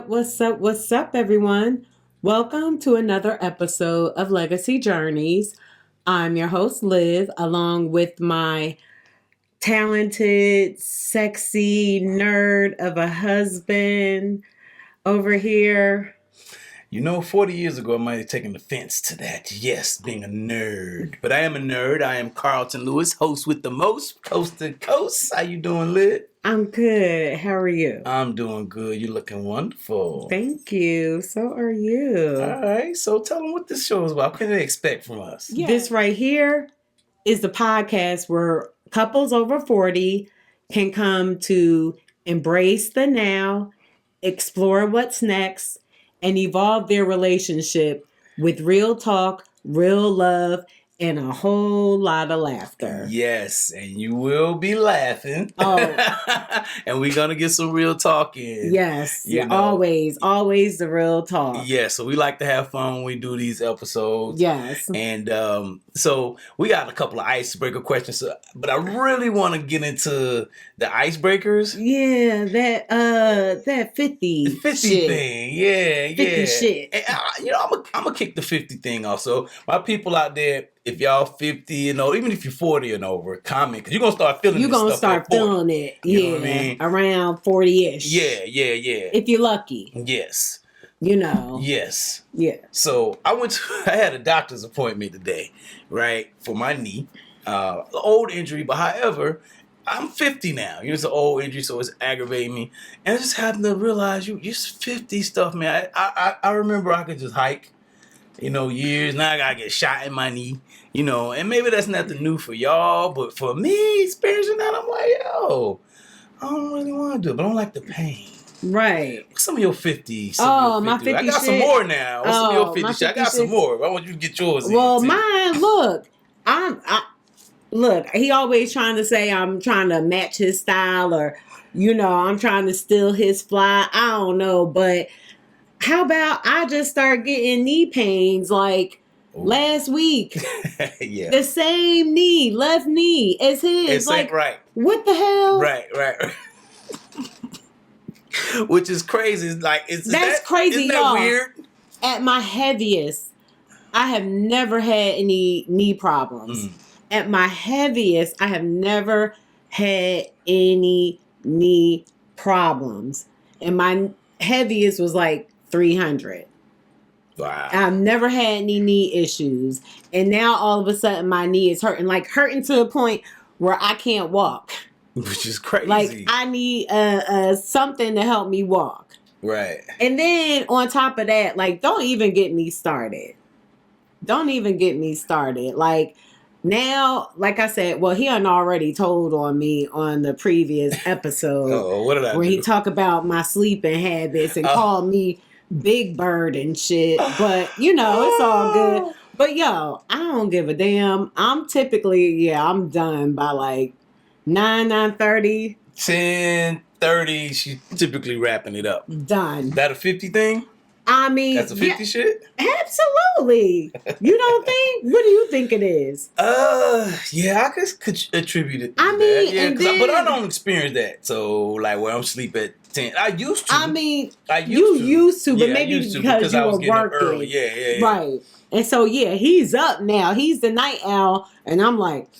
What's up, everyone? Welcome to another episode of Legacy Journeys. I'm your host, Liv, along with my talented, sexy nerd of a husband over here. 40 years ago, I might have taken offense to that. Yes, being a nerd. But I am a nerd. I am Carlton Lewis, host with the most, coast to coast. How you doing, Liv? I'm good. How are you? I'm doing good. You're looking wonderful. Thank you. So are you. All right. So tell them what this show is about. What can they expect from us? Yeah. This right here is the podcast where couples over 40 can come to embrace the now, explore what's next, and evolve their relationship with real talk, real love, and a whole lot of laughter. Yes, and you will be laughing. Oh. And we're going to get some real talk in. Yes, always the real talk. Yeah, so we like to have fun when we do these episodes. Yes. And so we got a couple of icebreaker questions, but I really want to get into the icebreakers. Yeah, that 50 shit. Thing. Yeah, 50 shit. And, I'm going to kick the 50 thing off. So my people out there, if y'all 50 and over, even if you're 40 and over, comment, because you're going to start feeling it. You're going to start feeling it. You know what I mean? Around 40-ish. Yeah. If you're lucky. Yes. Yes. Yeah. So I had a doctor's appointment today, right, for my knee. Old injury, but however, I'm 50 now. It's an old injury, so it's aggravating me. And I just happened to realize you're 50 stuff, man. I remember I could just hike, years. Now I gotta get shot in my knee, and maybe that's nothing new for y'all, but for me, experiencing that, I'm like, yo, I don't really want to do it, but I don't like the pain. Right. Some of your 50s. My 50 I got shit. Some more now. Some of your 50 shit. I got some more. I want you to get yours in. Well, mine, look, Look, he always trying to say I'm trying to match his style or, I'm trying to steal his fly. I don't know. But how about I just start getting knee pains like last week? Yeah. The same knee, left knee as his. It's like, right. What the hell? Right. Which is crazy. That's crazy, isn't that y'all. Weird? At my heaviest, I have never had any knee problems. At my heaviest, I have never had any knee problems. And my heaviest was like 300. Wow. I've never had any knee issues. And now all of a sudden my knee is hurting to the point where I can't walk. Which is crazy. Like I need something to help me walk. Right. And then on top of that, don't even get me started. Like now, like I said, he done already told on me on the previous episode. Oh, what did I do? Where he talk about my sleeping habits and called me Big Bird and shit. But, it's all good. But, I don't give a damn. I'm typically, I'm done by 9:30. 10:30, she's typically wrapping it up. Done. That a 50 thing? I mean, that's a 50 shit? Absolutely. You don't think? What do you think it is? Yeah, I could attribute it to that. Yeah, but I don't experience that. So, where I'm sleep at 10. I used to. Used to, but maybe because you were working. Early. Yeah. Right. And so, he's up now. He's the night owl. And I'm like,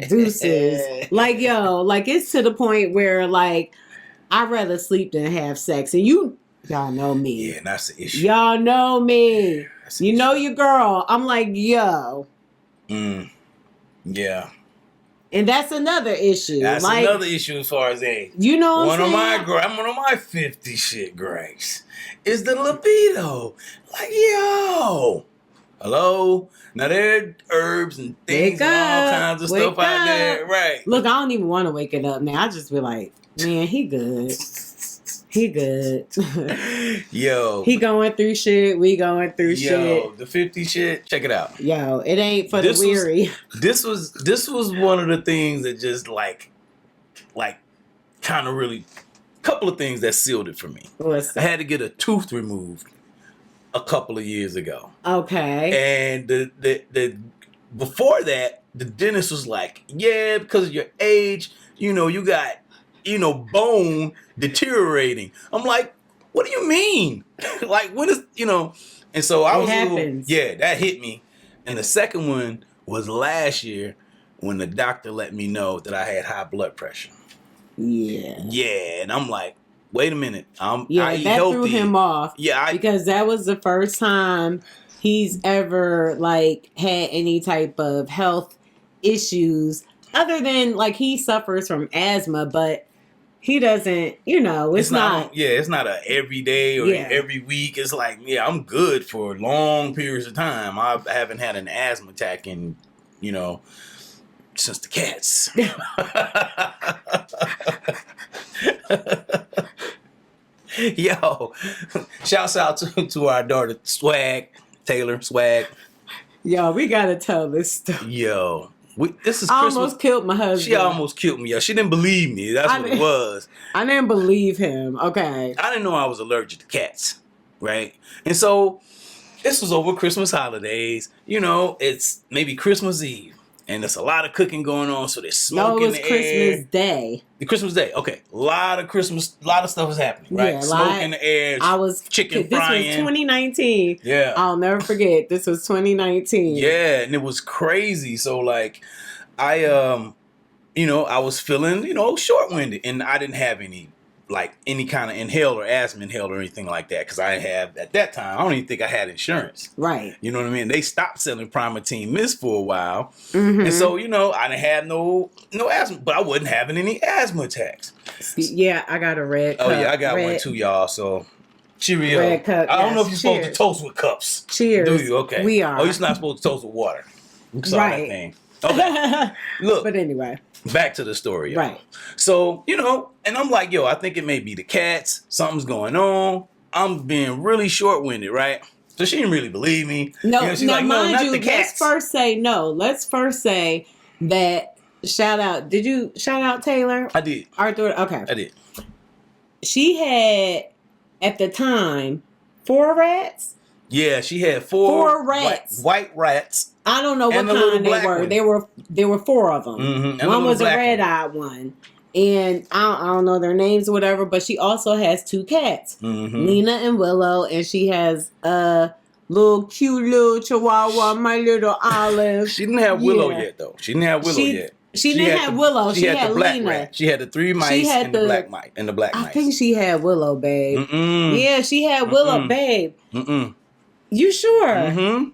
deuces. It's to the point where, I'd rather sleep than have sex. And y'all know me. Yeah, that's the issue. Y'all know me. You know your girl. I'm like, yo. Yeah. And that's another issue. That's another issue as far as age. You know what I'm saying? I'm one of my 50 shit grace. Is the libido. Yo. Hello? Now there are herbs and things and all kinds of stuff out there. Right. Look, I don't even want to wake it up now. I just be like, man, he good. He good. Yo. He going through shit. We going through shit. Yo, the 50 shit. Check it out. Yo, it ain't for the weary. This was one of the things that just kind of really, couple of things that sealed it for me. What's that? I had to get a tooth removed a couple of years ago. Okay. And the before that, the dentist was like, yeah, because of your age, you got, bone deteriorating. I'm like, what do you mean? Like, when is, and so I was happens. that hit me. And the second one was last year when the doctor let me know that I had high blood pressure. Yeah. Yeah, and I'm like, wait a minute. I eat that healthy. threw him off. Yeah, because that was the first time he's ever like had any type of health issues other than like he suffers from asthma, but he doesn't, it's not. It's not a every day or every week. It's like, I'm good for long periods of time. I haven't had an asthma attack in, since the cats. Yo, shouts out to our daughter Taylor Swag. Yo, we gotta tell this story. Yo, this is I Christmas. Almost killed my husband. She almost killed me. Yo, she didn't believe me. That's what it was. I didn't believe him. Okay. I didn't know I was allergic to cats, right? And so this was over Christmas holidays. It's maybe Christmas Eve. And there's a lot of cooking going on, so there's smoke in the Christmas air. Day. The Christmas Day, okay. A lot of stuff was happening, right? Yeah, smoke in the air, chicken frying. This was 2019. Yeah. I'll never forget. This was 2019. Yeah, and it was crazy. So, like, I was feeling, short-winded, and I didn't have any kind of asthma inhaler or anything like that, because I have, at that time, I don't even think I had insurance. Right. You know what I mean? They stopped selling Primatene Mist for a while. Mm-hmm. And so, I didn't have no asthma, but I wasn't having any asthma attacks. Yeah, I got a red cup. Oh, yeah, I got one too, y'all. So, cheerio. Red cup, I don't know if you're cheers. supposed to toast with cups. Cheers. Do you? Okay. We are. Oh, you're not supposed to toast with water. Saw right. that thing. Okay. Look. But anyway. Back to the story, y'all. Right. So, and I'm like, I think it may be the cats. Something's going on. I'm being really short-winded, right? So she didn't really believe me. No, she's now like, no, mind not you, the cats. Let's first say that shout out. Did you shout out Taylor? I did. Arthur? Okay. I did. She had, at the time, 4 rats. Yeah, she had 4 rats. White rats. I don't know what kind they were. One. There were 4 of them. Mm-hmm. One was a red-eyed one. And I don't know their names or whatever, but she also has 2 cats, Lena and Willow, and she has a cute little chihuahua, my little Olive. She didn't have Willow yet, though. She didn't have Willow yet. She didn't have Willow. She had the black Lena. Rat. She had the 3 mice and the black mice. And the black mice. I think she had Willow, babe. Mm-mm. Yeah, she had Willow, babe. Mm-mm. You sure? Mm-hmm.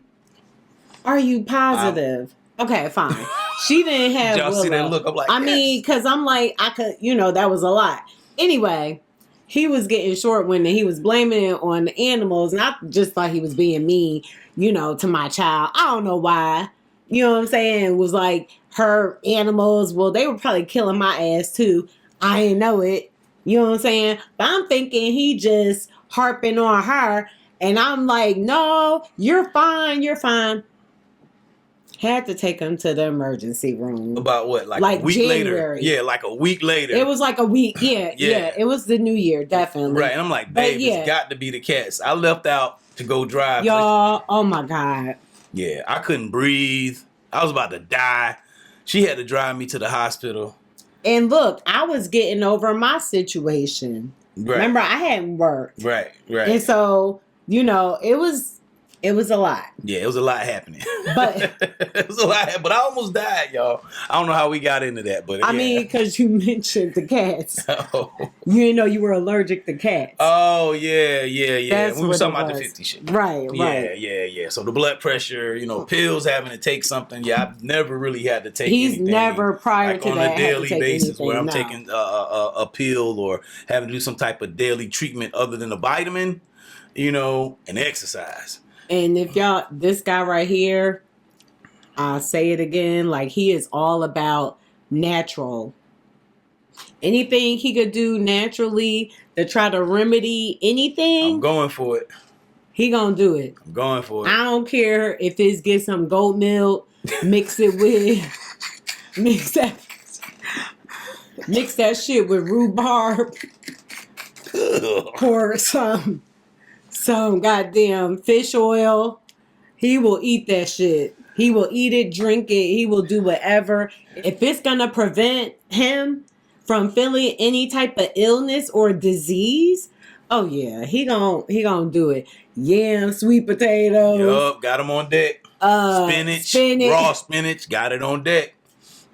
Are you positive? Okay, fine. She didn't have Y'all Willow. see that look? I'm like, because I'm like, I could, that was a lot. Anyway, he was getting short-winded. He was blaming it on the animals, and I just thought he was being mean, to my child. I don't know why. You know what I'm saying? It was like her animals. Well, they were probably killing my ass too. I didn't know it. You know what I'm saying? But I'm thinking he just harping on her. And I'm like, no, you're fine. You're fine. Had to take him to the emergency room. About what? Like a week January. later? Yeah, like a week later. It was like a week. Yeah. It was the new year, definitely. Right. And I'm like, babe, it's got to be the cats. I left out to go drive. Y'all, oh my God. Yeah, I couldn't breathe. I was about to die. She had to drive me to the hospital. And look, I was getting over my situation. Right. Remember, I hadn't worked. Right. And so, it was a lot. Yeah, it was a lot happening. But it was a lot, but I almost died, y'all. I don't know how we got into that, but I mean, because you mentioned the cats. Oh. You didn't know you were allergic to cats. Oh, yeah. That's we were talking about the 50 shit. Right. Yeah. So the blood pressure, pills, having to take something. Yeah, I've never really had to take He's anything. never prior to on that a daily basis anything, where I'm taking a pill or having to do some type of daily treatment other than a vitamin, and exercise. And if this guy right here, I'll say it again, like he is all about natural. Anything he could do naturally to try to remedy anything, I'm going for it. He gonna do it. I'm going for it. I don't care if it's get some goat milk, mix it with, mix that shit with rhubarb, pour some goddamn fish oil. He will eat that shit. He will eat it, drink it. He will do whatever. If it's going to prevent him from feeling any type of illness or disease, Oh yeah, he gonna do it. Yam, sweet potatoes. Yup, got them on deck. Spinach, raw spinach, got it on deck.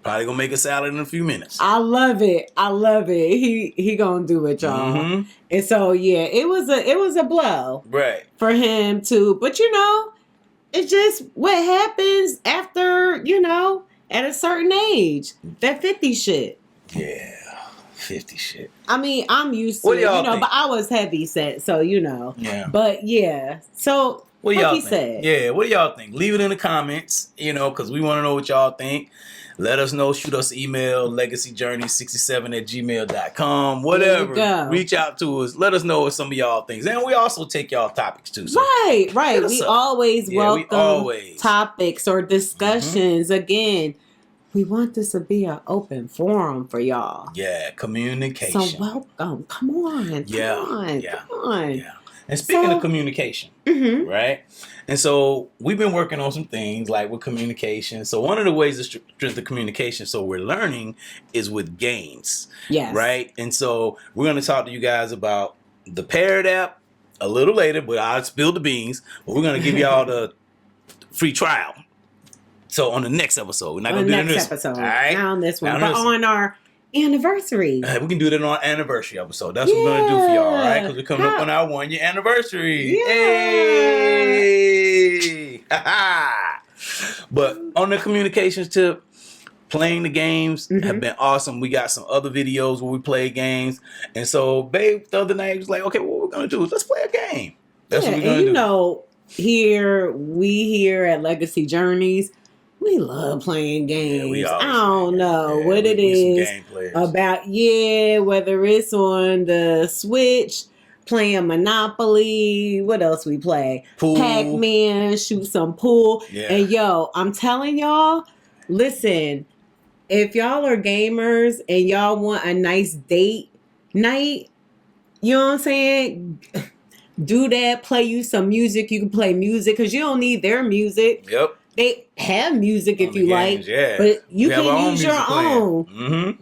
Probably gonna make a salad in a few minutes. I love it. He gonna do it, y'all. Mm-hmm. And so yeah, it was a blow, Right, for him to. But you know, it's just what happens after, you know, at a certain age. That 50 shit. yeah, 50 shit. I mean, I'm used to What it, do y'all you know, think? but I was heavy set, so you know. Yeah. But yeah, so What like y'all he think? said, Yeah, what do y'all think? Leave it in the comments, you know, because we want to know what y'all think. Let us know. Shoot us an email, legacyjourney67@gmail.com. Whatever. go. Reach out to us. Let us know what some of y'all things. And we also take y'all topics too. So right. hit us We up. always Yeah, we welcome always. topics or discussions. Again, we want this to be an open forum for y'all. Yeah, communication. So welcome. Come on. Yeah, Come on. yeah, Come on. Yeah. And speaking So- of communication, Mhm. right? And so we've been working on some things like with communication. So one of the ways to strengthen communication, so we're learning, is with games, Yes. right? And so we're going to talk to you guys about the Parrot app a little later, but I'll spill the beans. But we're going to give y'all the free trial. So on the next episode, we're not going to do it in this episode. one. All right? Not on this one, Not but on this one. on our anniversary. We can do that on our anniversary episode. That's what we're going to do for y'all, all right? Because we're coming up on our 1-year anniversary. Yeah. Hey! But on the communications tip, playing the games have been awesome. We got some other videos where we play games. And so, babe, the other night was like, okay, what we're going to do is let's play a game. That's what we're going to do. You know, here at Legacy Journeys, we love playing games. Yeah, we always I don't play know games. what it we is some game players. about, whether it's on the Switch, playing Monopoly, what else we play? Pool. Pac-Man, shoot some pool. Yeah. And yo, I'm telling y'all, listen, if y'all are gamers and y'all want a nice date night, you know what I'm saying? Do that, play you some music. You can play music because you don't need their music. Yep. They have music if On the you games, like, yeah. but you We have our can own use your music playing. own. Mm-hmm.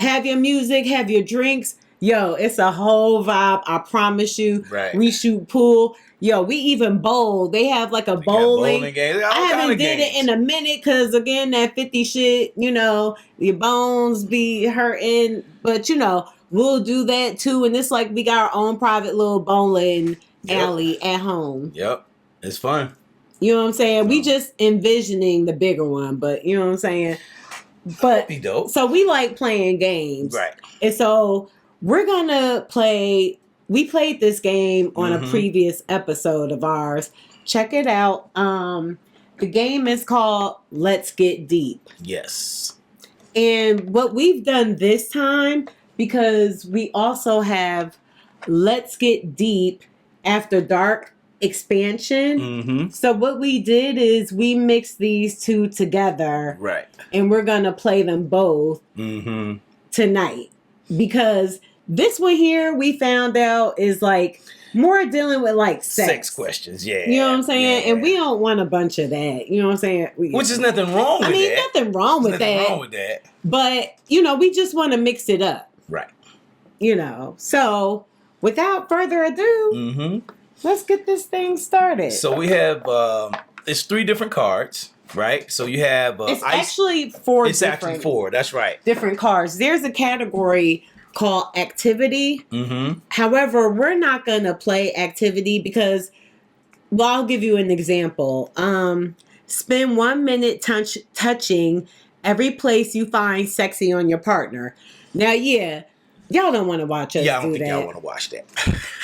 Have your music, have your drinks. Yo, it's a whole vibe. I promise you. Right. We shoot pool. Yo, we even bowl. They have like a bowling. Bowling games. All I kind haven't of did games. it in a minute because again, that 50 shit, you know, your bones be hurting. But you know, we'll do that too. And it's like we got our own private little bowling alley at home. Yep. It's fun. You know what I'm saying? We just envisioning the bigger one, but you know what I'm saying? But Be dope. so we like playing games. Right. And so we're gonna play. We played this game on a previous episode of ours. Check it out. The game is called Let's Get Deep. Yes. And what we've done this time, because we also have Let's Get Deep After Dark expansion. Mm-hmm. So what we did is we mixed these two together. Right. And we're gonna play them both Mm-hmm. tonight. Because this one here we found out is like more dealing with like sex questions, yeah. You know what I'm saying? Yeah. And we don't want a bunch of that. You know what I'm saying? Which is nothing wrong with I mean, that. nothing wrong with Nothing that. wrong with that. But, you know, we just want to mix it up. Right. You know. So, without further ado, Mm-hmm. let's get this thing started. So we have it's 3 different cards, right? So you have it's actually 4 It's different, actually 4. That's right. different cards. There's a category called activity. Mm-hmm. However, we're not going to play activity because, well, I'll give you an example. Spend 1 minute touching every place you find sexy on your partner. Now, yeah, y'all don't want to watch us Yeah, I don't do think that. y'all want to watch that.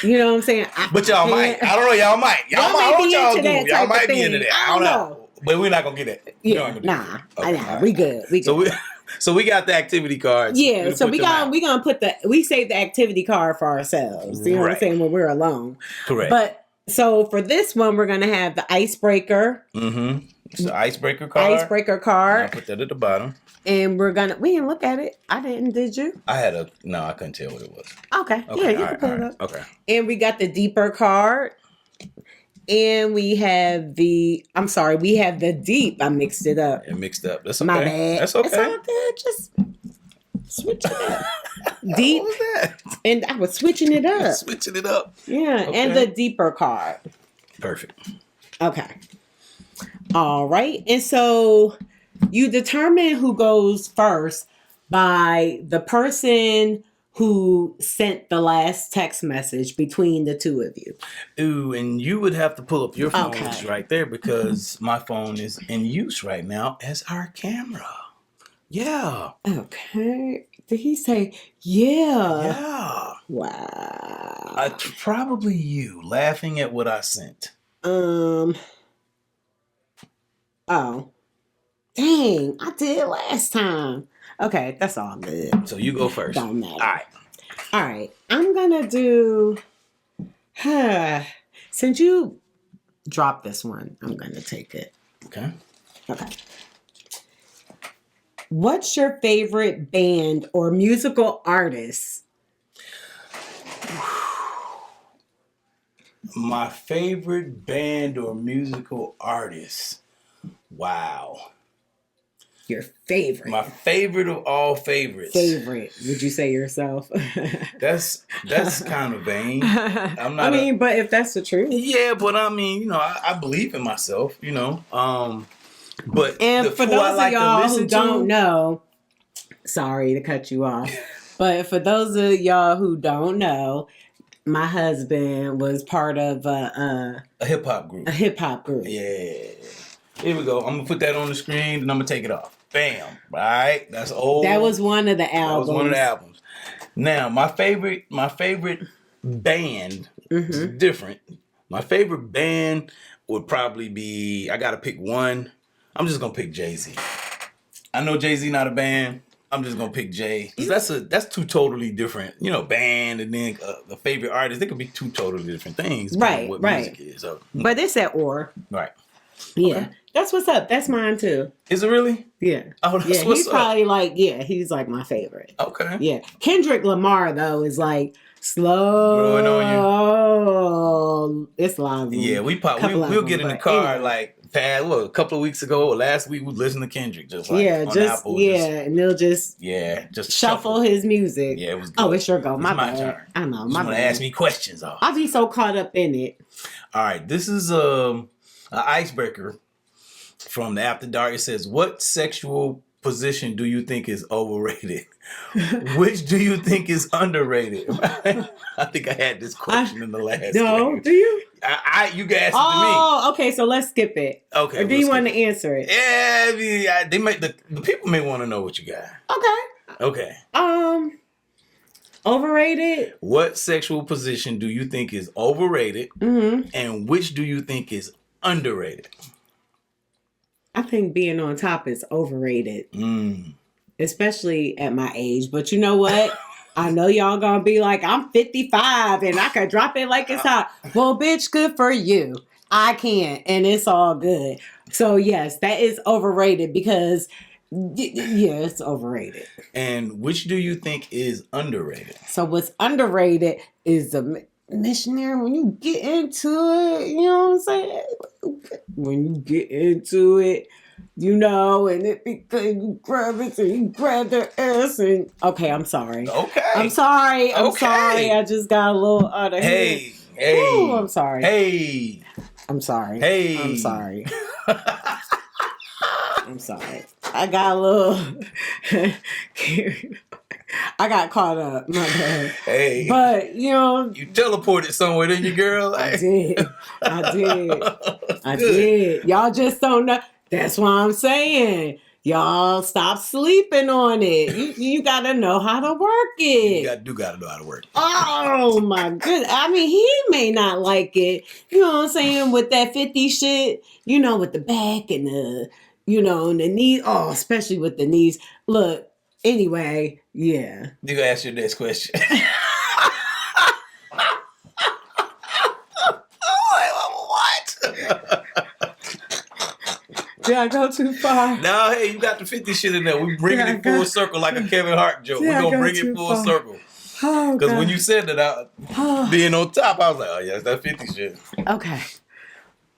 You know what I'm saying? But y'all might. I don't know. Y'all might. Y'all might. might What be y'all into do? that Y'all type might of be into thing. that. I don't know. But we're not gonna get it. Yeah, nah, Okay, nah, all right. we good. We good. So we got the activity cards. Yeah, We'll so put we them out. gonna put we save the activity card for ourselves. You know what I'm Right. saying? When we're alone. Correct. But so for this one, we're gonna have the icebreaker. Mm-hmm. It's the icebreaker card. Icebreaker I'll card. put that at the bottom. And we didn't look at it. I didn't, did you? I couldn't tell what it was. Okay. Okay. Yeah, you all can right, put all it right, up. Okay. And we got the deeper card. And we have the deep. I mixed it up. It mixed up. That's okay. My bad. That's okay. It's all good. Switch it up. What Deep. was that? And I was switching it up. Switching it up. Yeah, Okay. and the deeper card. Perfect. Okay. All right. And so you determine who goes first by the person who sent the last text message between the two of you. Ooh, and you would have to pull up your phone Okay. right there because my phone is in use right now as our camera. Yeah. Okay. Did he say, yeah? Yeah. Wow. Probably you laughing at what I sent. Oh. Dang, I did last time. Okay, that's all good. So you go first. Don't matter. All right. All right. I'm gonna do since you dropped this one, I'm gonna take it. Okay. Okay. What's your favorite band or musical artist? My favorite band or musical artist. Wow. Your favorite. My favorite of all favorites. Favorite. Would you say yourself? That's kind of vain. I'm not. I mean, but if that's the truth. Yeah, but I mean, I believe in myself. But And the for four I those like of to y'all listen who don't to, know, sorry to cut you off, but for those of y'all who don't know, my husband was part of a hip hop group. a hip hop group. Yeah. Here we go. I'm gonna put that on the screen and I'm gonna take it off. Bam. All right. That's old. That was one of the albums. That was one of the albums. Now, my favorite band is different. My favorite band would probably be, I gotta pick one. I'm just gonna pick Jay-Z. I know Jay-Z not a band. I'm just gonna pick Jay. That's two totally different, band and then the favorite artist. They could be two totally different things. Right, What right. music is. So, But it's at or. right. Yeah. Okay. That's what's up. That's mine too. Is it really? Yeah. Oh, that's Yeah, what's he's up. probably he's like my favorite. Okay. Yeah. Kendrick Lamar though is like slow. Growing on you. It's a lot of them. Yeah, we'll get in the car a couple of weeks ago or last week we was listening to Kendrick just on Apple, and they'll just shuffle his music. Yeah, it was good. Oh, it's your go. My my bad. turn. I know. You My want to bad. ask me questions? Oh. I'll be so caught up in it. All right, this is an icebreaker from the After Dark. It says, "What sexual position do you think is overrated? Which do you think is underrated?" I think I had this question in the last. No, game. do you? You can ask it to me. Oh, okay. So let's skip it. Okay. Or do you want to answer it? Yeah, I mean, they might. The people may want to know what you got. Okay. Okay. Overrated. What sexual position do you think is overrated, and which do you think is underrated? I think being on top is overrated, especially at my age. But you know what? I know y'all gonna be like, I'm 55 and I can drop it like it's hot. Well, bitch, good for you. I can't, and it's all good. So yes, that is overrated because, yeah, it's overrated. And which do you think is underrated? So what's underrated is the missionary. When you get into it, you know what I'm saying? When you get into it, and it because you grab it and you grab their ass and okay, I'm sorry. Okay. I'm sorry. I just got a little out of Hey. Ooh, I'm sorry. Hey. I'm sorry. Hey. I'm sorry. I'm sorry. I got a little I got caught up. My bad. Hey. But, you teleported somewhere, didn't you, girl? I did. I did. Y'all just don't know. That's what I'm saying. Y'all stop sleeping on it. You gotta know how to work it. You gotta know how to work it. Oh my goodness. I mean, he may not like it. You know what I'm saying? With that 50 shit, with the back and the, and the knee. Oh, especially with the knees. Look, anyway, yeah. You can ask your next question. What? Did I go too far? No, hey, you got the 50 shit in there. We bringing it full circle like a Kevin Hart joke. We're gonna bring it full circle. Because when you said that, being on top, I was like, oh yeah, that's 50 shit. Okay.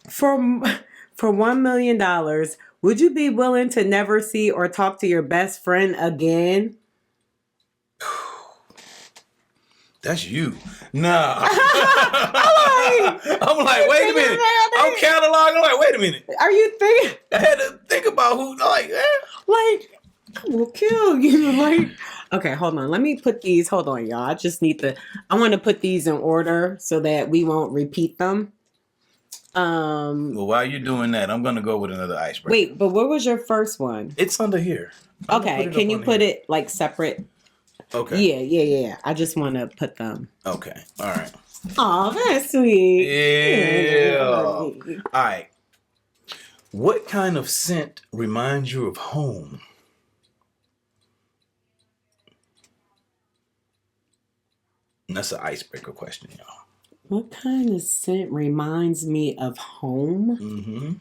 For $1 million, would you be willing to never see or talk to your best friend again? That's you. Nah. I'm like, wait a minute. I'm cataloging. I'm like, wait a minute. Are you thinking? I had to think about who, like, Like, I will kill you. Like, okay, hold on. Let me put these. Hold on, y'all. I just need to. I want to put these in order so that we won't repeat them. Well, while you're doing that, I'm gonna go with another icebreaker. Wait, but what was your first one? It's under here. Okay, can you put it like separate? Okay. Yeah. I just want to put them. Okay. All right. Oh, that's sweet. Yeah. All right. What kind of scent reminds you of home? And that's an icebreaker question, y'all. What kind of scent reminds me of home? Mm-hmm.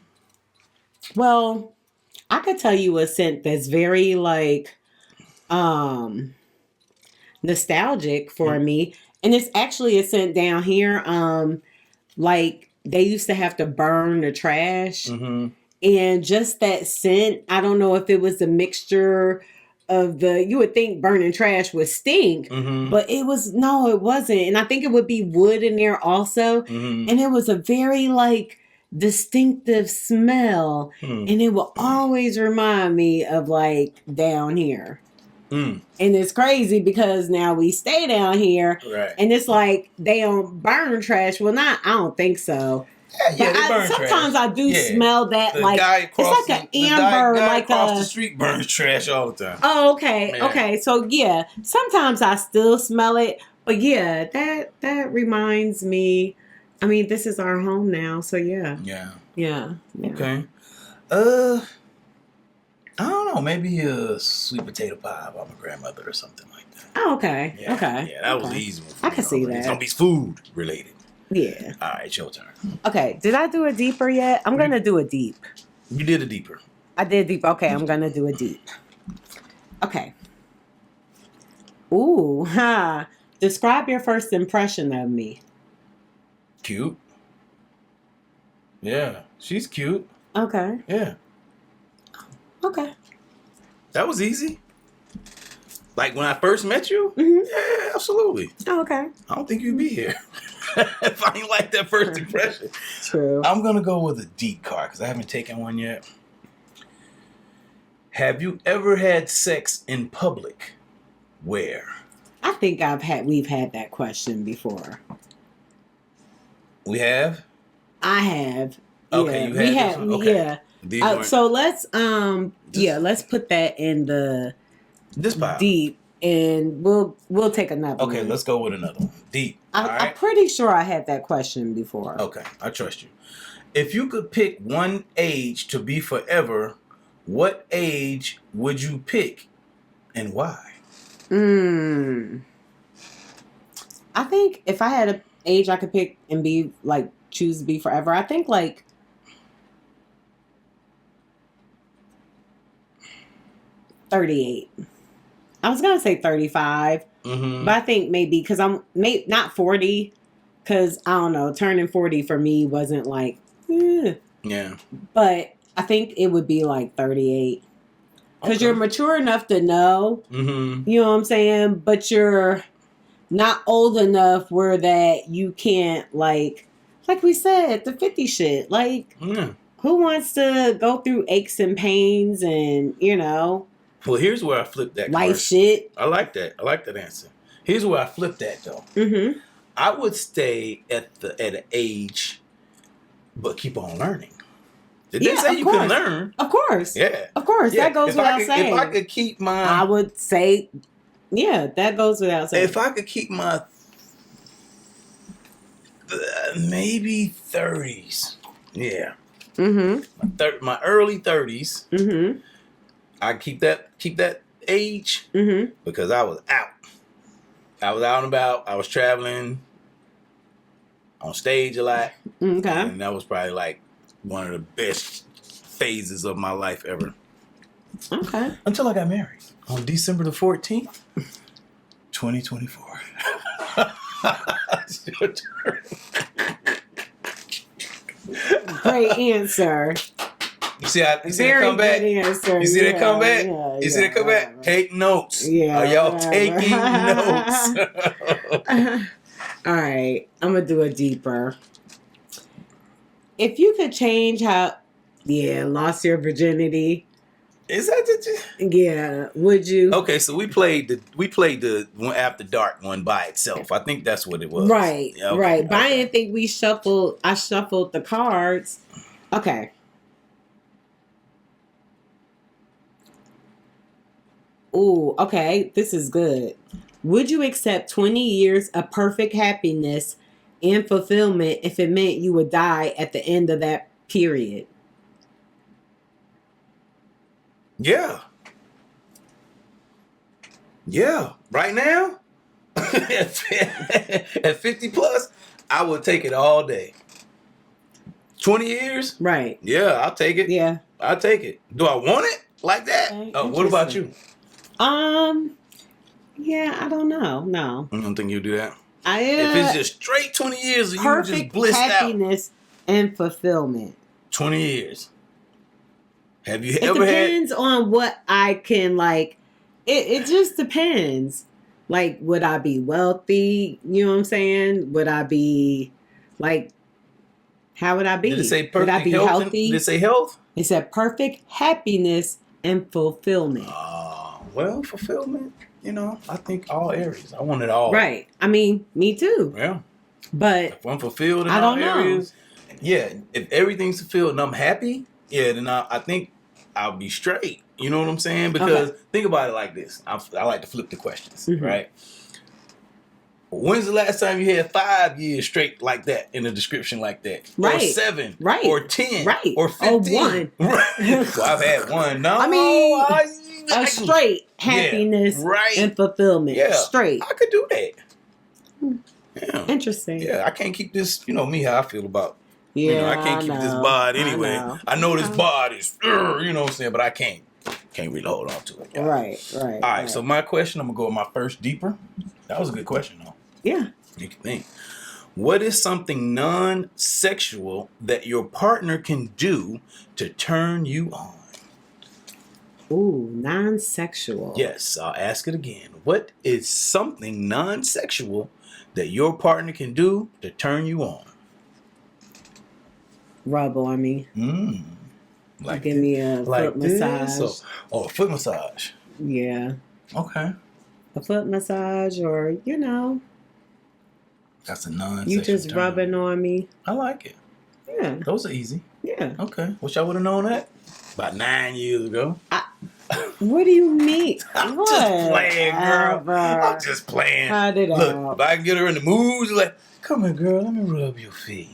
Well, I could tell you a scent that's very like nostalgic for me. And it's actually a scent down here. Like they used to have to burn the trash. Mm-hmm. And just that scent, I don't know if it was a mixture of you would think burning trash would stink, but it wasn't. And I think it would be wood in there also. And it was a very like distinctive smell. And it will always remind me of like down here. And it's crazy because now we stay down here, right? And it's like they don't burn trash. Well, I don't think so. Yeah, they burn sometimes trash. I do smell that, the like it's like an amber, guy like across the street burns trash all the time. Oh, okay, Yeah. okay. So yeah, sometimes I still smell it, but yeah, that reminds me. I mean, this is our home now, so yeah. Okay. I don't know. Maybe a sweet potato pie by my grandmother or something like that. Oh, okay. Yeah, okay. Yeah, that was the easy one. I can see that. It's gonna be food related. Yeah. All right, your turn. Okay. Did I do a deeper yet? I'm gonna do a deep. You did a deeper. I did deep. Okay, I'm gonna do a deep. Okay. Ooh, ha. Describe your first impression of me. Cute. Yeah, she's cute. Okay. Yeah. Okay. That was easy. Like when I first met you? Yeah, absolutely. Oh, okay. I don't think you'd be here if I ain't like that first impression. True. I'm going to go with a deep card because I haven't taken one yet. Have you ever had sex in public? Where? I think we've had that question before. We have? I have. Okay, yeah. you had this one? Okay. Yeah. So let's let's put that in this pile. Deep, and we'll take another one. Okay, let's go with another one. Deep. I'm pretty sure I had that question before. Okay, I trust you. If you could pick one age to be forever, what age would you pick and why? I think if I had an age I could pick and be like choose to be forever, I think like 38. I was gonna say 35, but I think maybe because I'm not 40, because I don't know, turning 40 for me wasn't like, yeah. But I think it would be like 38, because you're mature enough to know, you know what I'm saying, but you're not old enough where that you can't like we said, the 50 shit. Like, who wants to go through aches and pains and Well, here's where I flipped that. Life shit. I like that. I like that answer. Here's where I flipped that though. I would stay at an age, but keep on learning. Did they say you can learn? Of course. Yeah. Of course. Yeah. That goes without saying. If I could keep my... I would say, yeah, that goes without saying. If I could keep my... maybe 30s. Yeah. My early 30s. I keep that age because I was out. I was out and about. I was traveling on stage a lot. Okay. And that was probably like one of the best phases of my life ever. Okay. Until I got married on December the 14th, 2024. It's your turn. Great answer. You see that comeback? Answer. You see that comeback? You see that comeback? Take notes. Yeah. Are y'all taking notes? All right, I'm gonna do a deeper. If you could change how, lost your virginity. Is that Yeah, would you? Okay, so we played the one After Dark one by itself. I think that's what it was. Right, Yeah, okay, right. But I okay. didn't think I shuffled the cards. Okay. Ooh, okay. This is good. Would you accept 20 years of perfect happiness and fulfillment if it meant you would die at the end of that period? Yeah. Yeah. Right now, at 50 plus, I would take it all day. 20 years? Right. Yeah, I'll take it. Yeah. I'll take it. Do I want it like that? Okay, What about you? Yeah, I don't know. No. I don't think you'll do that. If If it's just straight 20 years and you just perfect blissed happiness and fulfillment. out. 20 years. Have you It ever had... depends on what I can like. It just depends. Like, would I be wealthy? You know what I'm saying? Would I be like? How would I be? Did it say perfect would I be health? healthy? Did it say health? It said perfect happiness and fulfillment. Well, fulfillment, I think all areas. I want it all. Right. I mean, me too. Yeah. But If I'm fulfilled in I all don't know. areas, yeah, if everything's fulfilled and I'm happy, yeah, then I think I'll be straight. You know what I'm saying? Because think about it like this. I like to flip the questions, right? When's the last time you had 5 years straight like that in a description like that? Right. Or 7. Right. Or 10. Right. Or 15. Or 1. Right. Well, I've had one. No. I mean, a straight happiness right. and fulfillment. Yeah. Straight. I could do that. Yeah. Interesting. Yeah, I can't keep this, me how I feel about. Yeah, I can't keep this bod anyway. I know this bod is, you know what I'm saying, but I can't really hold on to it. Y'all. Right. All right, so my question, I'm going to go with my first deeper. That was a good question, though. Yeah. You can think. What is something non-sexual that your partner can do to turn you on? Ooh, non-sexual. Yes, I'll ask it again. What is something non-sexual that your partner can do to turn you on? Rub on me. Like give me a foot massage. A foot massage. Yeah. Okay. A foot massage, or That's a non-sexual you just turn rubbing on me. I like it. Yeah. Those are easy. Yeah. Okay. Wish I would have known that about 9 years ago. What do you mean? I'm just playing, girl. Bro. I'm just playing. Cut it Look, out. if I can get her in the mood, like, come here, girl, let me rub your feet.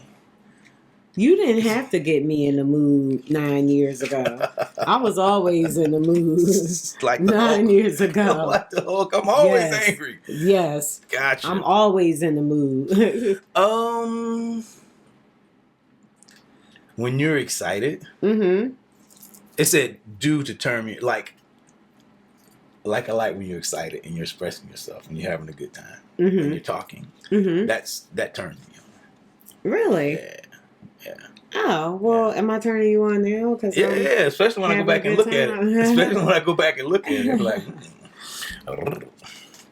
You didn't have to get me in the mood 9 years ago. I was always in the mood Like 9 years ago. Like the Hulk, I'm always angry. Yes. Gotcha. I'm always in the mood. When you're excited, Mm-hmm. it said do to turn me like I like when you're excited and you're expressing yourself and you're having a good time and you're talking. Mm-hmm. That turns me on. Really? Yeah. Oh, well, am I turning you on now? Cause Yeah, especially when I go back and look at it. Especially when I go back and look at it. I'm like,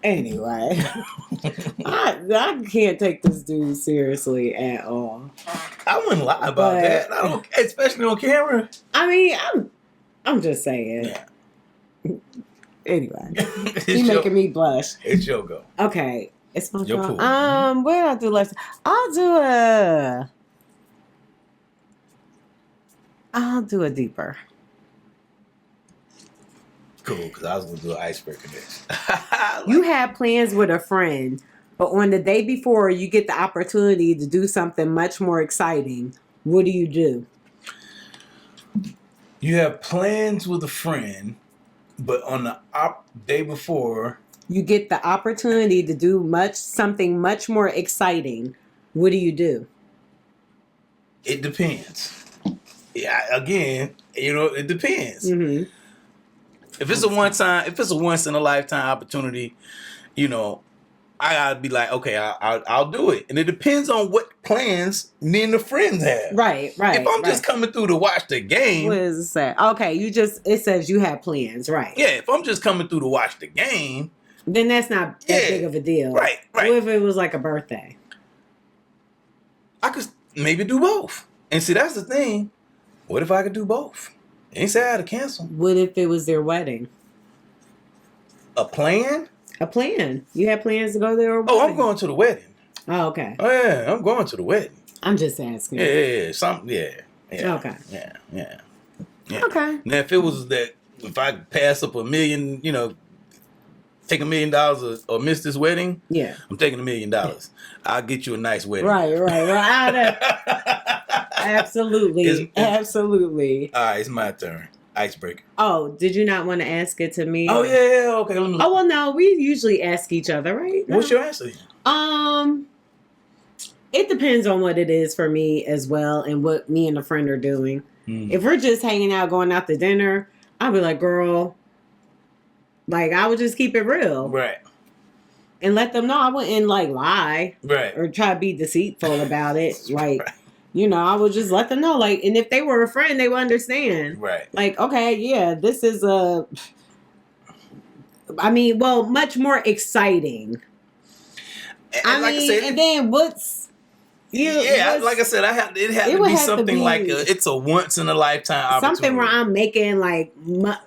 anyway, I can't take this dude seriously at all. I wouldn't lie about that. I don't, especially on camera. I mean, I'm just saying. Yeah. Anyway, he's making me blush. It's your go. Okay, it's my Your turn. pool. What did I do last? I'll do a deeper. Cool, because I was going to do an icebreaker next. You have plans with a friend, but on the day before you get the opportunity to do something much more exciting. What do you do? You have plans with a friend, but on the day before, you get the opportunity to do something much more exciting. What do you do? It depends. Yeah, again, it depends. Mm-hmm. If it's a once in a lifetime opportunity, I gotta be like, okay, I'll do it, and it depends on what plans me and the friends have. Right. If I'm just coming through to watch the game, what does it say? Okay, it says you have plans, right? Yeah, if I'm just coming through to watch the game, Then that's not that big of a deal. Right. What if it was like a birthday? I could maybe do both. And see, that's the thing. What if I could do both? Ain't say I had to cancel. What if it was their wedding? A plan? A plan. You had plans to go there or Oh, I'm going to the wedding. Oh, okay. Oh, yeah, I'm going to the wedding. I'm just asking. Yeah. Something, yeah. Okay. Yeah. Okay. Now, if it was that, if I pass up $1 million, take $1 million or miss this wedding, yeah, I'm taking $1 million. I'll get you a nice wedding. Right. Absolutely. Absolutely. All right, it's my turn. Icebreaker. Oh, did you not want to ask it to me? Oh, yeah. Okay. Let me look. Oh, well, no. We usually ask each other, right? No. What's your answer? It depends on what it is for me as well and what me and a friend are doing. If we're just hanging out, going out to dinner, I'll be like, girl, like, I would just keep it real. Right. And let them know. I wouldn't, like, lie. Right. Or try to be deceitful about it. Like, right. I would just let them know. Like, and if they were a friend, they would understand. Right. Like, okay, yeah, this is much more exciting. And like I said, and then what's... like I said, it had to be something like it's a once in a lifetime opportunity. Something where I'm making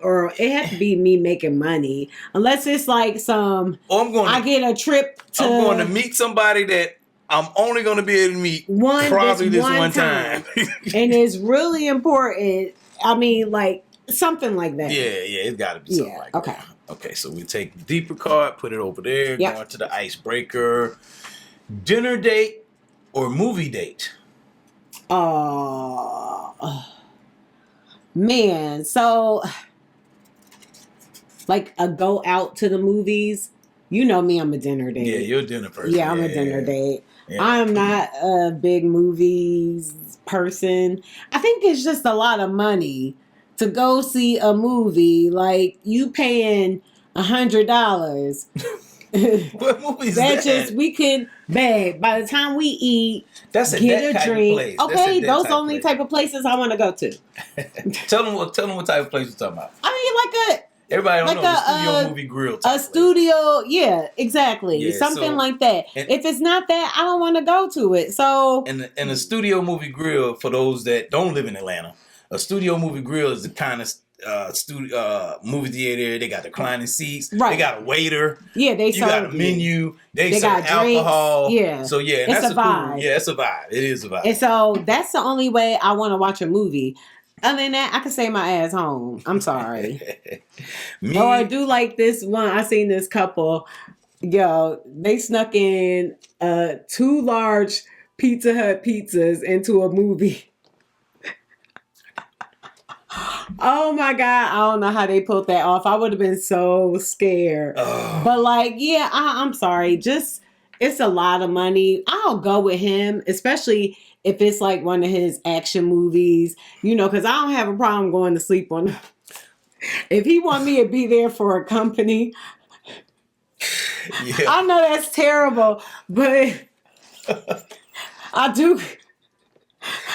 or it has to be me making money, unless it's like I get a trip to. I'm going to meet somebody that I'm only going to be able to meet probably this one time. And it's really important. I mean, like something like that. Yeah, it's got to be something like that. Okay, so we take the deeper card, put it over there, going to the icebreaker. Dinner date or movie date? Man, so like a go out to the movies. You know me, I'm a dinner date. Yeah, you're a dinner person. Yeah, I'm a dinner date. Yeah. I'm not a big movies person. I think it's just a lot of money to go see a movie. Like you paying $100. What movie is that? We can, babe, by the time we eat, get a drink. Okay, those only type of places I want to go to. Tell them what type of place you're talking about. I mean, everybody don't know the studio movie grill. A studio, yeah, exactly. Yeah, something like that. If it's not that, I don't want to go to it. So, and a studio movie grill, for those that don't live in Atlanta, a studio movie grill is the kind of movie theater. They got reclining seats. Right. They got a waiter. Yeah, you got a menu. They serve got alcohol. Drinks. Yeah. So yeah, it's that's a vibe. Cool, yeah, it's a vibe. It is a vibe. And so that's the only way I want to watch a movie. Other than that, I can stay my ass home. I'm sorry. Or I do like this one. I seen this couple. Yo, they snuck in 2 large Pizza Hut pizzas into a movie. Oh my God, I don't know how they pulled that off. I would have been so scared. But like, yeah, I'm sorry. Just, it's a lot of money. I'll go with him, especially if it's like one of his action movies, because I don't have a problem going to sleep on. If he want me to be there for a company, yeah. I know that's terrible, but I do.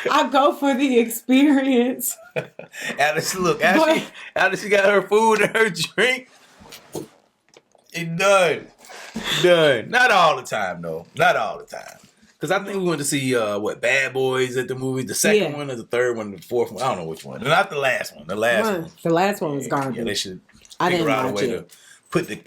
I go for the experience. Alice, look, Alice, she got her food and her drink. It's done. Not all the time, though. Not all the time. Because I think we went to see, Bad Boys at the movie. The second one or the third one, the fourth one. I don't know which one. Not the last one. The last one was garbage. Yeah, they should figure out a way to put the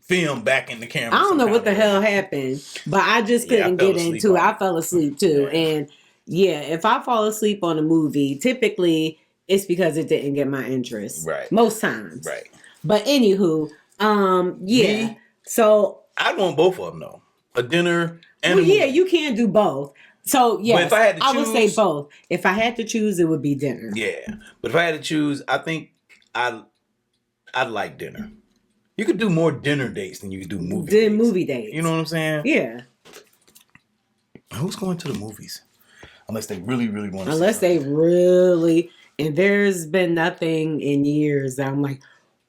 film back in the camera. I don't know what the hell happened, but I just couldn't get into it. I fell asleep too. Yeah. And yeah, if I fall asleep on a movie, typically it's because it didn't get my interest. Right. Most times. Right. But anywho, yeah. Me? So I'd want both of them though. A dinner and a movie. Yeah, you can't do both. So yes, but if I had to choose, I would say both. If I had to choose, it would be dinner. Yeah. But if I had to choose, I think I'd like dinner. You could do more dinner dates than you could do movie dates. You know what I'm saying? Yeah. Who's going to the movies? Unless they really, really want to. Unless they really, and there's been nothing in years that I'm like,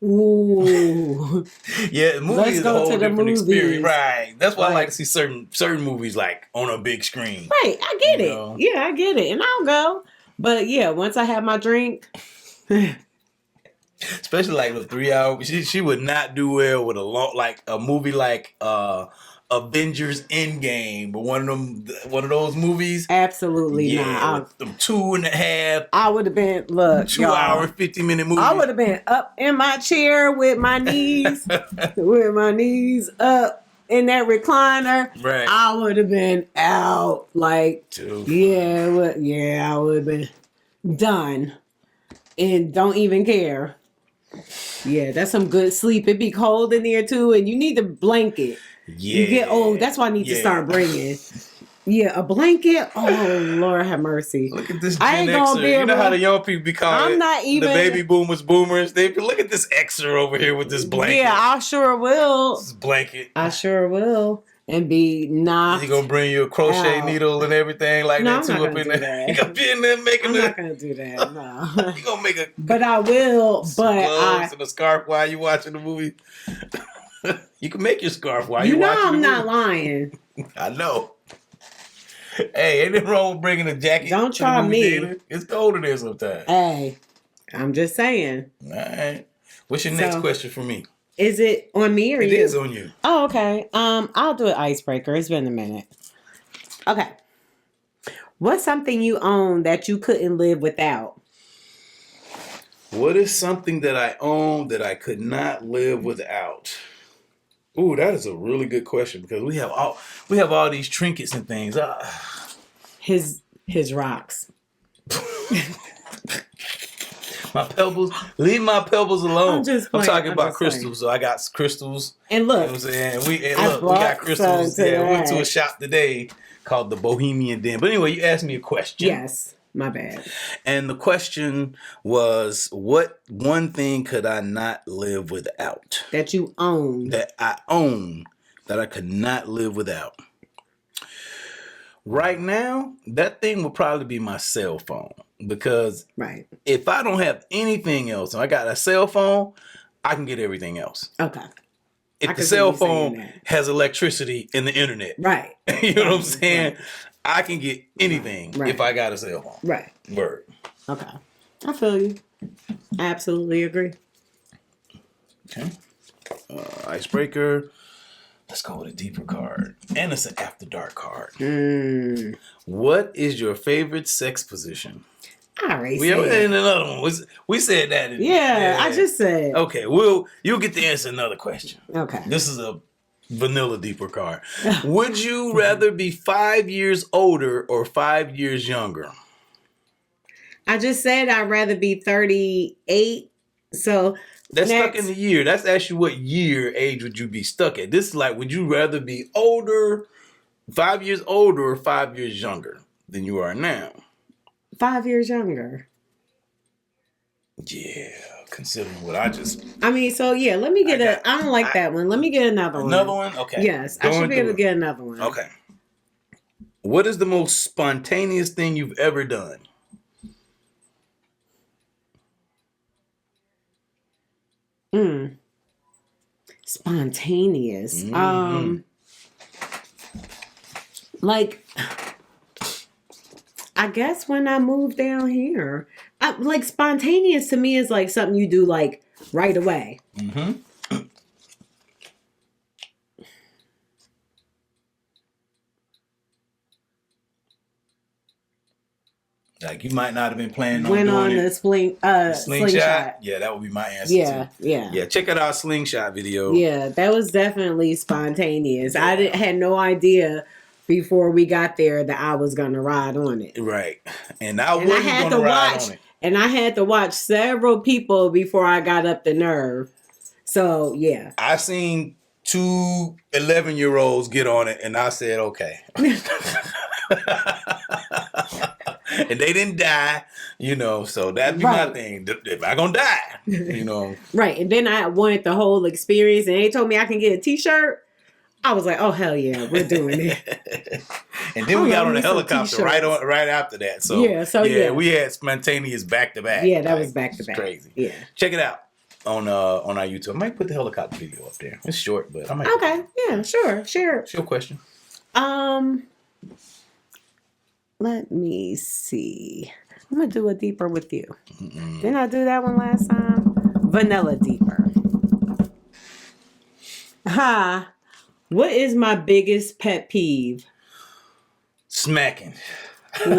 ooh. Yeah, the movie is a whole different experience. Right. That's why I like to see certain movies like on a big screen. Right. I get it. Yeah, I get it. And I'll go. But yeah, once I have my drink. Especially like the 3 hour. She would not do well with a movie like Avengers Endgame, but one of those movies. Absolutely Yeah, not. with them 2.5. I would have been, look, 2 hour, y'all. 50-minute movie. I would have been up in my chair with my knees, up in that recliner. Right. I would have been out like, Too I would have been done and don't even care. Yeah, that's some good sleep. It be cold in there too, and you need a blanket. Yeah. You get old. That's why I need to start bringing. Yeah, a blanket. Oh Lord, have mercy. Look at this I Gen ain't gonna Xer. be able. You know how the young people be calling I'm not even the baby boomers. They be, look at this Xer over here with this blanket. Yeah, I sure will. This blanket. I sure will, and be knocked. He gonna bring you a crochet needle and everything like No, that I'm too not up gonna in do there. that. He gonna be in there making. I'm not gonna do that. No. You gonna make a. But I will. But gloves and a scarf while you watching the movie. You can make your scarf while you watching the movie. I'm not lying. I know. Hey, ain't nothing wrong with bringing a jacket. Don't to try the movie me. theater. It's cold in there sometimes. Hey, I'm just saying. All right. What's your next question for me? Is it on me or you? It is on you. Oh, okay. I'll do an icebreaker. It's been a minute. Okay. What's something you own that you couldn't live without? What is something that I own that I could not live without? Ooh, that is a really good question because we have all these trinkets and things. His rocks. My pebbles, leave my pebbles alone. I'm talking about crystals. So I got crystals. And look, you know what I'm saying? We got crystals. Yeah, we went to a shop today called the Bohemian Den. But anyway, you asked me a question. Yes, my bad. And the question was, what one thing could I not live without? That you own. That I own that I could not live without. Right now, that thing would probably be my cell phone. Because if I don't have anything else and I got a cell phone, I can get everything else. Okay. If the cell phone has electricity and the internet. Right. You know what I'm saying? Right. I can get anything if I got a cell phone. Right. Word. Okay. I feel you. I absolutely agree. Okay. Icebreaker. Let's go with a deeper card. And it's an after dark card. What is your favorite sex position? I already said. We in another one. We said that. I just said. Okay, you'll get to answer another question. Okay. This is a vanilla deeper card. Would you rather be 5 years older or 5 years younger? I just said I'd rather be 38. So that's stuck in the year. That's actually what age would you be stuck at. This is like, would you rather be older, 5 years older or 5 years younger than you are now? 5 years younger. Yeah, considering what I just... let me get I don't like that one. Let me get another one. Another one? Okay. Yes, I should be able to get another one. Okay. What is the most spontaneous thing you've ever done? Spontaneous. I guess when I moved down here, spontaneous to me is like something you do like right away. Like you might not have been planning on Went doing on it. The slingshot. Yeah, that would be my answer. Yeah. Check out our slingshot video. Yeah, that was definitely spontaneous. Yeah. I had no idea before we got there that I was gonna ride on it. Right, and I had to watch. On it. And I had to watch several people before I got up the nerve. So yeah, I seen 2 11-year-olds get on it, and I said, okay. And they didn't die, so that'd be my thing. If I gonna die, Right. And then I wanted the whole experience, and they told me I can get a t-shirt. I was like, oh, hell yeah, we're doing it. And then we got on the helicopter right after that. So we had spontaneous back to back. Yeah, that was back to back. Crazy. Yeah. Check it out on our YouTube. I might put the helicopter video up there. It's short, but I might. Okay. Yeah, sure. Share. It's your question. Let me see. I'm gonna do a deeper with you. Didn't I do that one last time? vanilla deeper. Ha. What is my biggest pet peeve? Smacking. Ooh.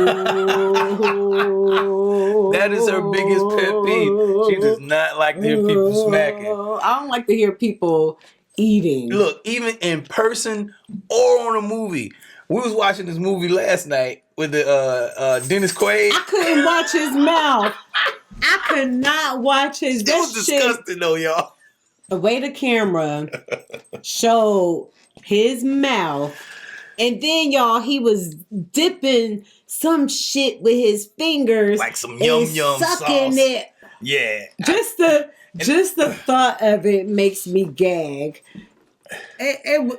That is her biggest pet peeve. She does not like to hear people smacking. I don't like to hear people eating. Look, even in person or on a movie. We was watching this movie last night with the Dennis Quaid. I couldn't watch his mouth. I could not watch his. It was disgusting though, y'all. The way the camera showed his mouth, and then y'all, he was dipping some shit with his fingers, like some yum sucking sauce. it. Yeah. Just the thought of it makes me gag. And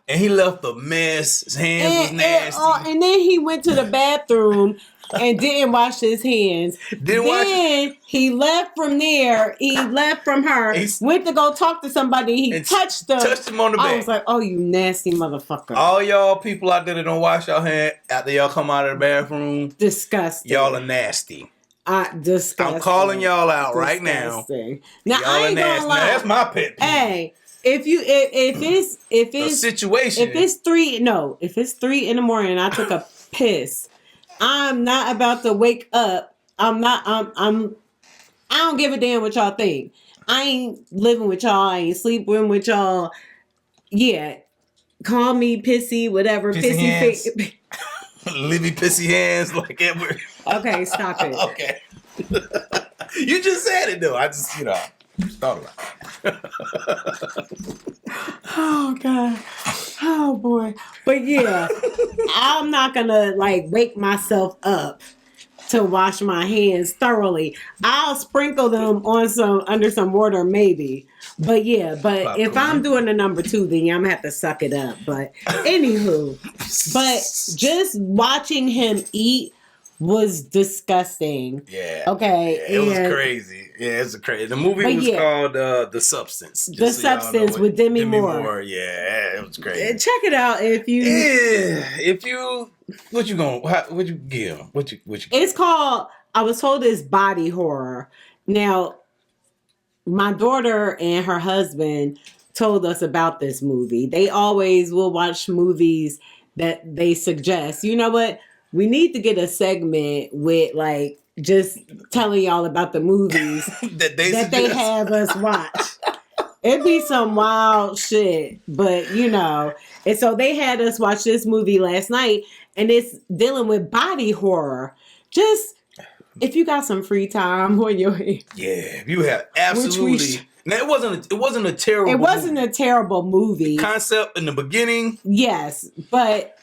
he left a mess. His hands was nasty. And then he went to the bathroom and didn't wash his hands. Then he left from there. He left from her. Went to go talk to somebody. He touched him. Touched him on the back. I was like, oh, you nasty motherfucker. All y'all people out there that don't wash your hands after y'all come out of the bathroom. Disgusting. Y'all are nasty. Disgusting. I'm calling y'all out right now. Now, y'all I ain't gonna lie. Now, that's my pet peeve. Hey. If it's a situation, if it's 3 in the morning and I took a piss, I'm not about to wake up. I don't give a damn what y'all think. I ain't living with y'all. I ain't sleeping with y'all. Yeah, call me pissy, whatever. Pissy hands. Livy pissy hands like Edward. Okay, stop it. Okay. You just said it though. I just thought about it. Oh God. Oh boy. But yeah, I'm not gonna wake myself up to wash my hands thoroughly. I'll sprinkle them on under some water maybe. But yeah, if I'm doing the number 2, then I'm gonna have to suck it up. But anywho, just watching him eat was disgusting. Yeah. Okay. Yeah, it was crazy. Yeah, it's crazy. The movie was called The Substance. The Substance with Demi Moore. Yeah, it was crazy. Check it out if you. Yeah, what you give? What you? It's called. I was told it's body horror. Now, my daughter and her husband told us about this movie. They always will watch movies that they suggest. You know what? We need to get a segment with just telling y'all about the movies that they have us watch. It'd be some wild shit, but and so they had us watch this movie last night, and it's dealing with body horror. Just if you got some free time on your hands. Yeah, you have absolutely. Now it wasn't a terrible. It wasn't a terrible movie. The concept in the beginning. Yes, but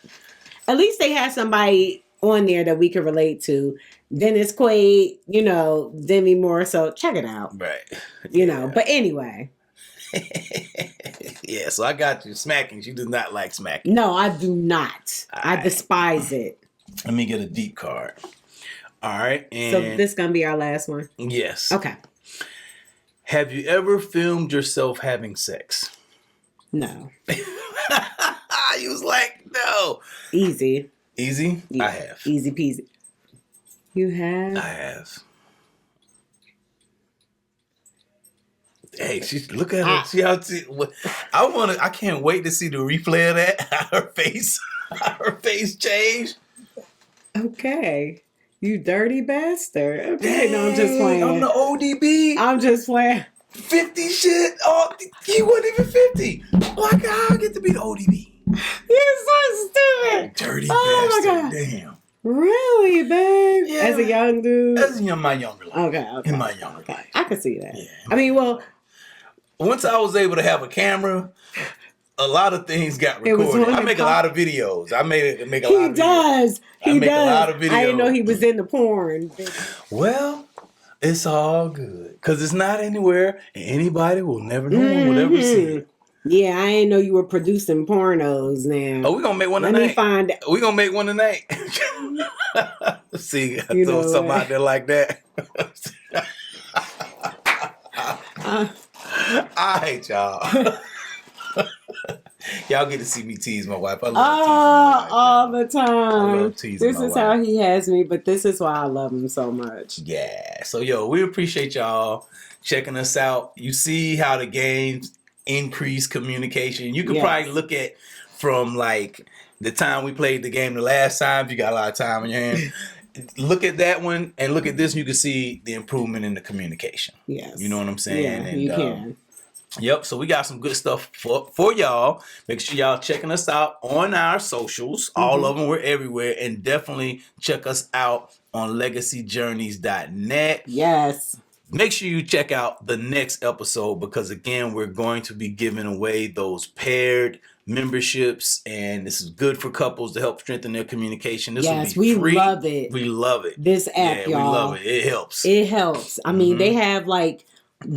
at least they had somebody on there that we could relate to. Dennis Quaid, Demi Moore. So check it out. Right. But anyway. Yeah, so I got you. Smacking. She does not like smacking. No, I do not. I despise it. Let me get a deep card. All right. And so this is going to be our last one? Yes. Okay. Have you ever filmed yourself having sex? No. You was like, no. Easy. Easy? Yeah. I have. Easy peasy. You have? I have. Hey, look at her. See how I can't wait to see the replay of that. Her face changed. Okay. You dirty bastard. Okay, no, I'm just playing. I'm the ODB. I'm just playing. 50 shit. Oh, he wasn't even 50. Like, how I get to be the ODB? You're so stupid. Dirty bastard. My God. Damn. Really, babe? Yeah. As a young dude? As in my younger life. Okay. In my younger life. I could see that. Yeah. I mean, well, once I was able to have a camera, a lot of things got recorded. I make a lot of videos. I make a lot of videos. He does. A lot of videos. I didn't know he was in the porn. Well, it's all good. Because it's not anywhere, and anybody will never know. One will ever see it. Yeah, I didn't know you were producing pornos now. Oh, we're going to make one tonight. Let me find out. We're going to make one tonight. See, I throw something out there like that. I hate y'all. Y'all get to see me tease my wife. I love teasing my wife. All the time. I love teasing this is wife. How he has me, but this is why I love him so much. Yeah. So, we appreciate y'all checking us out. You see how the games increase communication. You can probably look at from like the time we played the game the last time. If you got a lot of time on your hands. Look at that one and look at this. You can see the improvement in the communication. Yes. You know what I'm saying? Yeah, and, you can. Yep. So we got some good stuff for y'all. Make sure y'all checking us out on our socials. All of them. We're everywhere. And definitely check us out on legacyjourneys.net. Yes. Make sure you check out the next episode because, again, we're going to be giving away those paired memberships, and this is good for couples to help strengthen their communication. This will be free. Love it. We love it. This app, y'all. We love it. It helps. It helps. I mean, they have like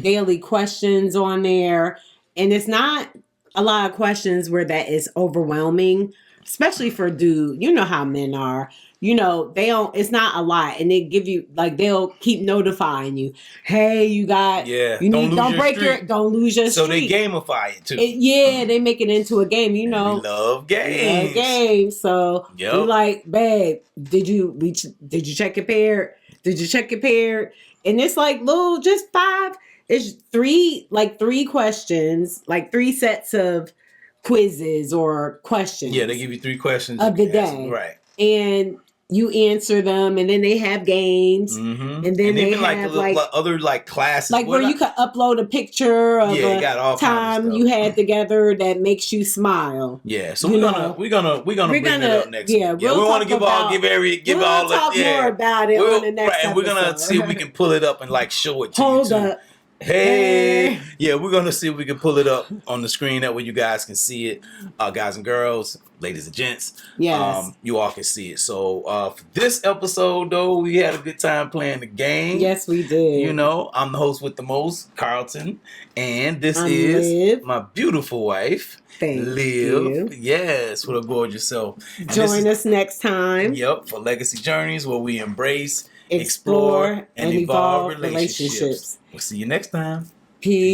daily questions on there, and it's not a lot of questions where that is overwhelming, especially for dude. You know how men are. You know, they don't, it's not a lot. And they give you, like, they'll keep notifying you. Hey, you got, don't lose your streak. So they gamify it too. They make it into a game, you know. We love games. So you're like, babe, did you check your pair? Did you check your pair? And it's like little, just 5, it's 3 questions, like 3 sets of quizzes or questions. Yeah, they give you 3 questions of the day. Right. And you answer them, and then they have games, and then they have like other like classes, like where you could upload a picture of a time you had together that makes you smile. Yeah, so we're gonna bring that up next. Yeah, we want to give all more about it on the next episode. And we're gonna see if we can pull it up and like show it to you. Hold up. Hey, yeah, we're gonna see if we can pull it up on the screen that way you guys can see it, guys and girls, ladies and gents. Yes, you all can see it. So for this episode, though, we had a good time playing the game. Yes, we did. You know, I'm the host with the most, Carlton, and this is Liv. my beautiful wife, Liv. Yes, with a gorgeous self. Join us next time. Yep, for Legacy Journeys, where we embrace, explore, and evolve relationships. We'll see you next time. Peace.